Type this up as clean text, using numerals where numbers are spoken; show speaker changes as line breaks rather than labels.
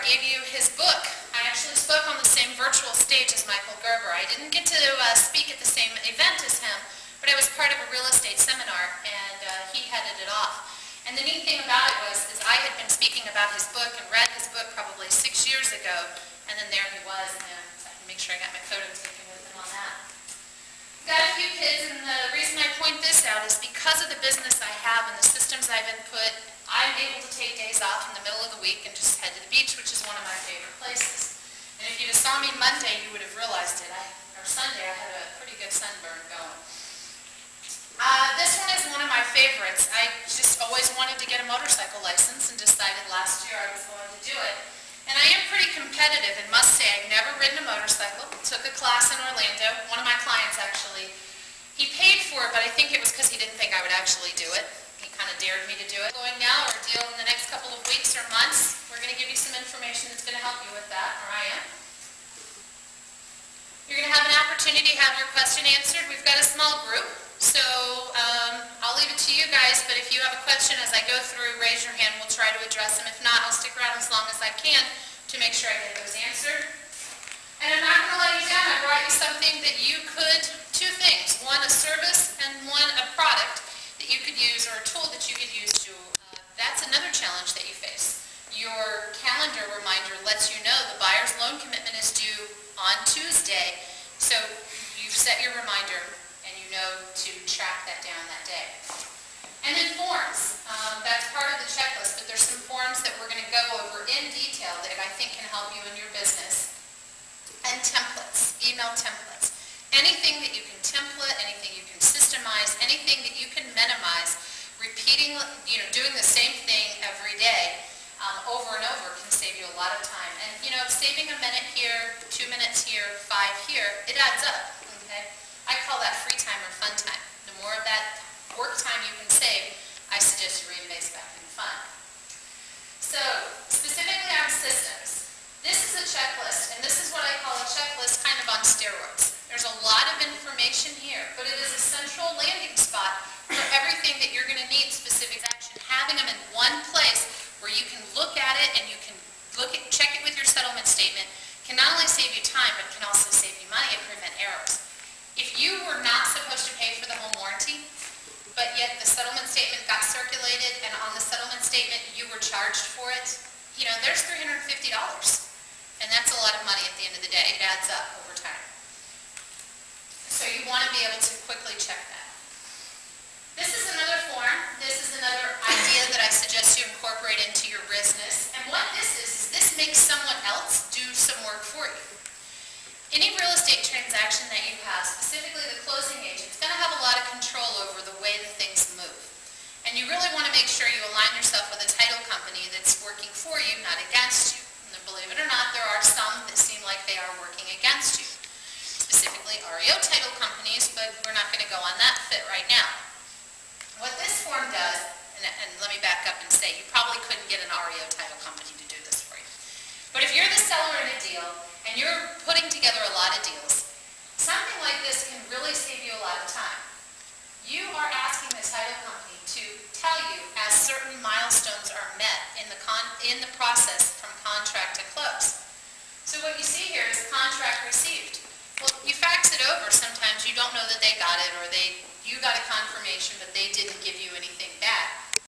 gave you his book. I actually spoke on the same virtual stage as Michael Gerber. I didn't get to speak at the same event as him, but I was part of a real estate seminar, and he headed it off. And the neat thing about it was, I had been speaking about his book and read his book probably 6 years ago, and then there he was, and I can make sure I got my photo taken with him on that. Got a few kids, and the reason I point this out is because of the business I have and the systems I've input, I'm able to take days off in the middle of the week and just head to the beach, which is one of my favorite places. And if you just saw me Monday, you would have realized it. Or Sunday, I had a pretty good sunburn going. This one is one of my favorites. I just always wanted to get a motorcycle license and decided last year I was going to do it. And I am pretty competitive and must say I've never ridden a motorcycle. Took a class in Orlando. One of my clients actually, he paid for it, but I think it was because he didn't think I would actually do it. He kind of dared me to do it. Going now or deal in the next couple of weeks or months, we're going to give you some information that's going to help you with that, or I am. You're going to have an opportunity to have your question answered. We've got a small group. So I'll leave it to you guys, but if you have a question as I go through, raise your hand. We'll try to address them. If not, I'll stick around as long as I can to make sure I get those answered. And I'm not going to let you down. I brought you something that you could, two things. One, a service, and one, a product that you could use, or a tool that you could use to, that's another challenge that you face. Your calendar reminder lets you know the buyer's loan commitment is due on Tuesday, so you've set your reminder and you know to track that down that day. And then forms. That's part of the checklist, but there's some forms that we're going to go over in detail that I think can help you in your business. And templates, email templates. Anything that you can template, anything you can systemize, anything that you can minimize, repeating, doing the same thing every day over and over can save you a lot of time. And, saving a minute here, 2 minutes here, 5 here, it adds up, okay? I call that free time or fun time. The more of that work time you can save, I suggest you reinvest back in fun. So, specifically on systems, this is a checklist, and this is what I call a checklist kind of on steroids. There's a lot of information here, but it is a central landing spot for everything that you're going to need specific action. Having them in one place where you can look at it and you can check it with your settlement statement can not only save you time, but can also save you money and prevent errors. If you were not supposed to pay for the home warranty, but yet the settlement statement got circulated, and on the settlement statement you were charged for it, there's $350. And that's a lot of money at the end of the day. It adds up over time. So you want to be able to quickly check that. This is another form. This is another idea that I suggest you incorporate into your business. And what this is this makes someone else do some work for you. Any real estate transaction that you have, specifically the closing agent, is going to have a lot of control over the way that things move. And you really want to make sure you align yourself with a title company that's working for you, not against you. And believe it or not, there are some that seem like they are working against you. Specifically REO title companies, but we're not going to go on that fit right now. What this form does, and let me back up and say, you probably couldn't get an REO title company to do this for you. But if you're the seller in a deal, and you're putting together a lot of deals, something like this can really save you a lot of time. You are asking the title company to tell you as certain milestones are met in the process from contract to close. So what you see here is contract received. Well, you fax it over. Sometimes you don't know that they got it, or you got a confirmation, but they didn't give you anything back.